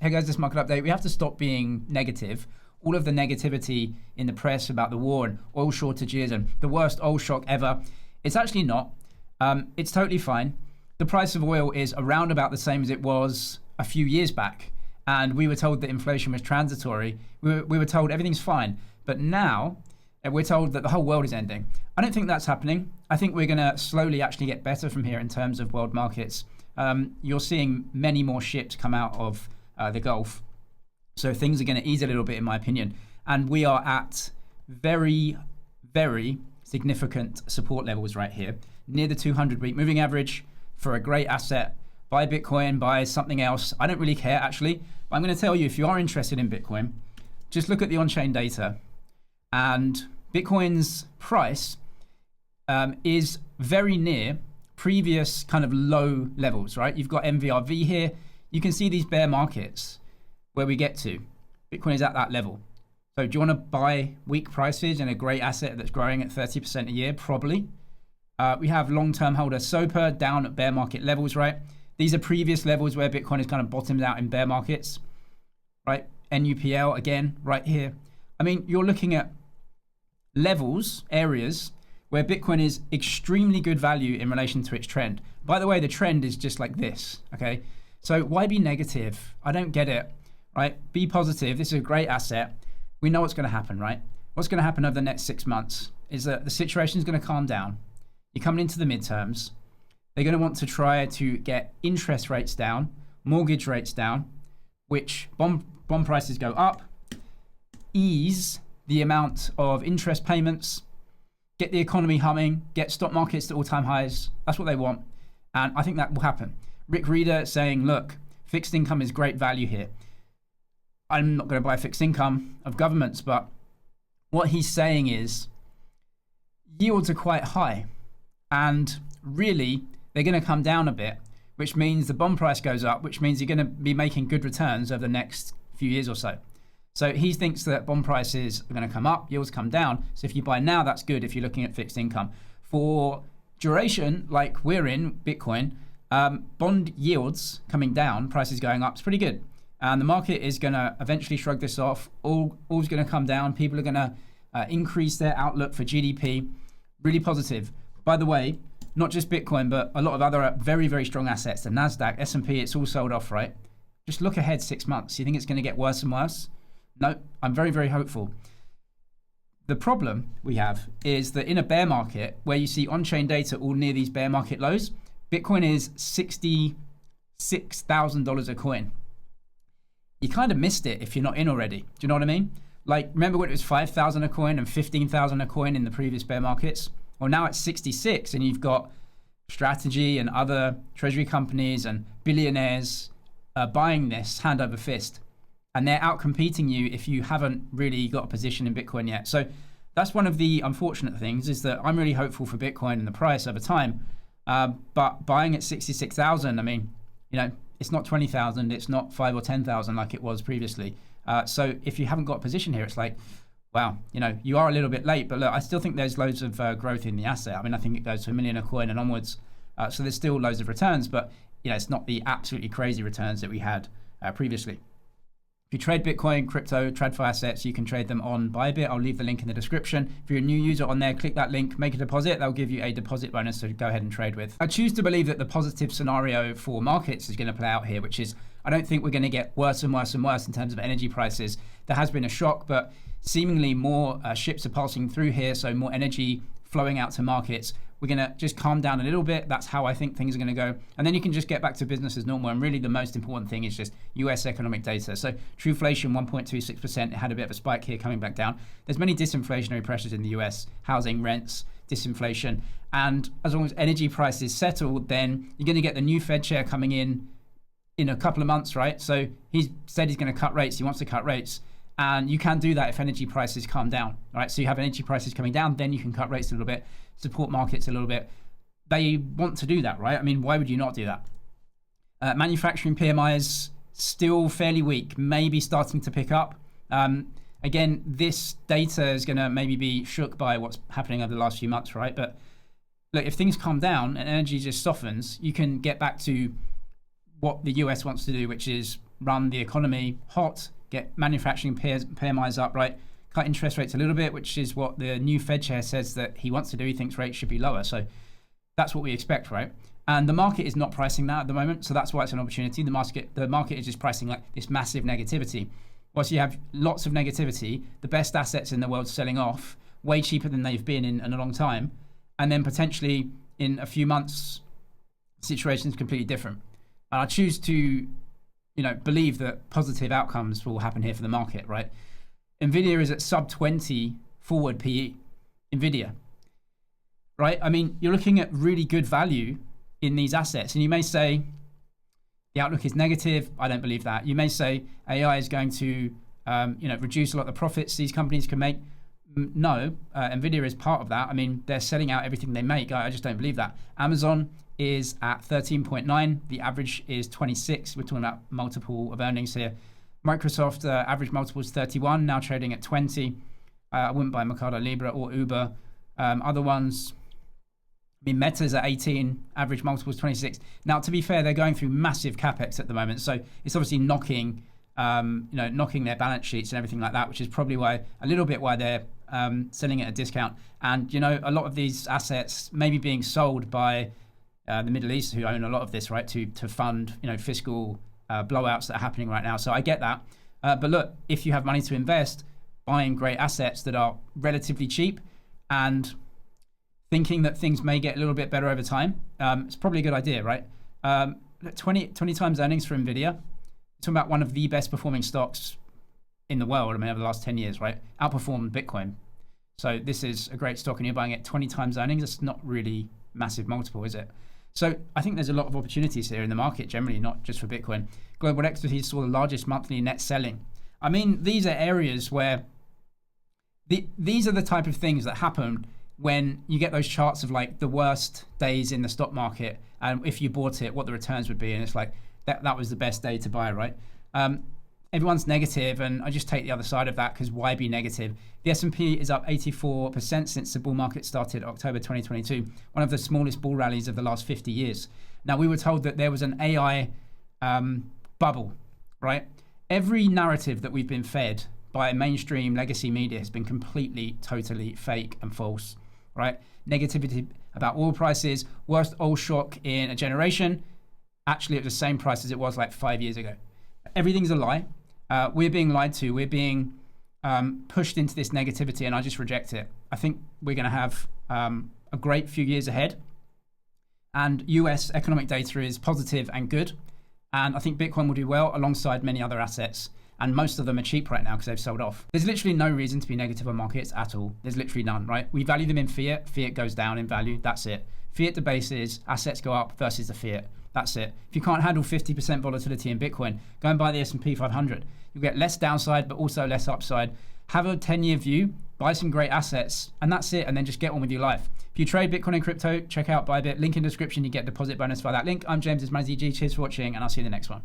Hey guys, this market update. We have to stop being negative. All of the negativity in the press about the war and oil shortages and the worst oil shock ever, it's actually not. It's totally fine. The price of oil is around about the same as it was a few years back. And we were told that inflation was transitory. We were told everything's fine. But now we're told that the whole world is ending. I don't think that's happening. I think we're going to slowly actually get better from here in terms of world markets. You're seeing many more ships come out of the Gulf. So things are going to ease a little bit, in my opinion. And we are at very, very significant support levels right here, near the 200-week moving average for a great asset. Buy Bitcoin, buy something else. I don't really care, actually. But I'm going to tell you, if you are interested in Bitcoin, just look at the on-chain data. And Bitcoin's price is very near previous kind of low levels, right? You've got MVRV here. You can see these bear markets where we get to. Bitcoin is at that level. So do you want to buy weak prices in a great asset that's growing at 30% a year? Probably. We have long-term holder SOPR down at bear market levels, right? These are previous levels where Bitcoin has kind of bottomed out in bear markets, right? NUPL, again, right here. I mean, you're looking at levels, areas, where Bitcoin is extremely good value in relation to its trend. By the way, the trend is just like this, okay? So why be negative? I don't get it, right? Be positive. This is a great asset. We know what's going to happen, right? What's going to happen over the next 6 months is that the situation is going to calm down. You're coming into the midterms. They're going to want to try to get interest rates down, mortgage rates down, which bond prices go up, ease the amount of interest payments, get the economy humming, get stock markets to all-time highs. That's what they want. And I think that will happen. Rick Reeder saying, look, fixed income is great value here. I'm not going to buy fixed income of governments, but what he's saying is yields are quite high. And really, they're going to come down a bit, which means the bond price goes up, which means you're going to be making good returns over the next few years or so. So he thinks that bond prices are going to come up, yields come down. So if you buy now, that's good if you're looking at fixed income. For duration, like we're in Bitcoin, bond yields coming down, prices going up, it's pretty good. And the market is going to eventually shrug this off. All's going to come down. People are going to increase their outlook for GDP. Really positive. By the way, not just Bitcoin, but a lot of other very, very strong assets. The NASDAQ, S&P, it's all sold off, right? Just look ahead 6 months. You think it's going to get worse and worse? No, I'm very, very hopeful. The problem we have is that in a bear market where you see on-chain data all near these bear market lows, Bitcoin is $66,000 a coin. You kind of missed it if you're not in already. Do you know what I mean? Like, remember when it was 5,000 a coin and 15,000 a coin in the previous bear markets? Well, now it's 66, and you've got Strategy and other treasury companies and billionaires buying this hand over fist. And they're out competing you if you haven't really got a position in Bitcoin yet. So that's one of the unfortunate things, is that I'm really hopeful for Bitcoin and the price over time. But buying at 66,000, I mean, you know, it's not 20,000, it's not 5 or 10,000 like it was previously. So if you haven't got a position here, it's like, wow, you know, you are a little bit late. But look, I still think there's loads of growth in the asset. I mean, I think it goes to $1 million a coin and onwards. So there's still loads of returns, but you know, it's not the absolutely crazy returns that we had previously. If you trade Bitcoin, crypto, TradFi assets, you can trade them on Bybit. I'll leave the link in the description. If you're a new user on there, click that link, make a deposit. They'll give you a deposit bonus to go ahead and trade with. I choose to believe that the positive scenario for markets is going to play out here, which is I don't think we're going to get worse and worse and worse in terms of energy prices. There has been a shock, but seemingly more ships are passing through here, so more energy flowing out to markets. We're going to just calm down a little bit. That's how I think things are going to go. And then you can just get back to business as normal. And really the most important thing is just US economic data. So trueflation, 1.26%. It had a bit of a spike here coming back down. There's many disinflationary pressures in the US, housing, rents, disinflation. And as long as energy prices settle, then you're going to get the new Fed chair coming in a couple of months, right? So he's said he's going to cut rates. He wants to cut rates. And you can do that if energy prices calm down, right? So you have energy prices coming down, then you can cut rates a little bit, support markets a little bit. They want to do that, right? I mean, why would you not do that? Manufacturing PMIs still fairly weak, maybe starting to pick up. Again, this data is going to maybe be shook by what's happening over the last few months, right? But look, if things calm down and energy just softens, you can get back to what the US wants to do, which is run the economy hot, get manufacturing PMIs up, right? Cut interest rates a little bit, which is what the new Fed chair says that he wants to do. He thinks rates should be lower. So that's what we expect, right? And the market is not pricing that at the moment. So that's why it's an opportunity. The market is just pricing like this massive negativity. Once you have lots of negativity, the best assets in the world selling off way cheaper than they've been in a long time. And then potentially in a few months, the situation is completely different. And I choose to, believe that positive outcomes will happen here for the market, right? Nvidia is at sub 20 forward PE. Nvidia, right? I mean, you're looking at really good value in these assets, and you may say the outlook is negative. I don't believe that. You may say AI is going to, reduce a lot of the profits these companies can make. No, Nvidia is part of that. I mean, they're selling out everything they make. I just don't believe that. Amazon is at 13.9. The average is 26. We're talking about multiple of earnings here. Microsoft average multiple is 31, now trading at 20. I wouldn't buy Mercado Libre or Uber. Other ones, Meta's at 18, average multiple is 26. Now, to be fair, they're going through massive capex at the moment, so it's obviously knocking their balance sheets and everything like that, which is probably why they're selling at a discount. And a lot of these assets may be being sold by the Middle East, who own a lot of this, right, to fund fiscal blowouts that are happening right now. So I get that. But look, if you have money to invest, buying great assets that are relatively cheap and thinking that things may get a little bit better over time, it's probably a good idea, right? 20 times earnings for Nvidia. You're talking about one of the best performing stocks in the world, over the last 10 years, right? Outperformed Bitcoin. So this is a great stock and you're buying it 20 times earnings. It's not really massive multiple, is it? So I think there's a lot of opportunities here in the market generally, not just for Bitcoin. Global equities saw the largest monthly net selling. I mean, these are areas where these are the type of things that happen when you get those charts of like the worst days in the stock market, and if you bought it, what the returns would be. And it's like, that was the best day to buy, right? Everyone's negative, and I just take the other side of that, because why be negative? The S&P is up 84% since the bull market started October 2022, one of the smallest bull rallies of the last 50 years. Now, we were told that there was an AI bubble, right? Every narrative that we've been fed by mainstream legacy media has been completely, totally fake and false, right? Negativity about oil prices, worst oil shock in a generation. Actually, it was the same price as it was like 5 years ago. Everything's a lie. We're being lied to. We're being pushed into this negativity, and I just reject it. I think we're going to have a great few years ahead, and US economic data is positive and good, and I think Bitcoin will do well alongside many other assets, and most of them are cheap right now because they've sold off. There's literally no reason to be negative on markets at all. There's literally none, right? We value them in fiat. Fiat goes down in value. That's it. Fiat debases, assets go up versus the fiat. That's it. If you can't handle 50% volatility in Bitcoin, go and buy the S&P 500. You'll get less downside, but also less upside. Have a 10-year view, buy some great assets, and that's it. And then just get on with your life. If you trade Bitcoin and crypto, check out Bybit. Link in description. You get deposit bonus via that link. I'm James, this is my ZG. Cheers for watching, and I'll see you in the next one.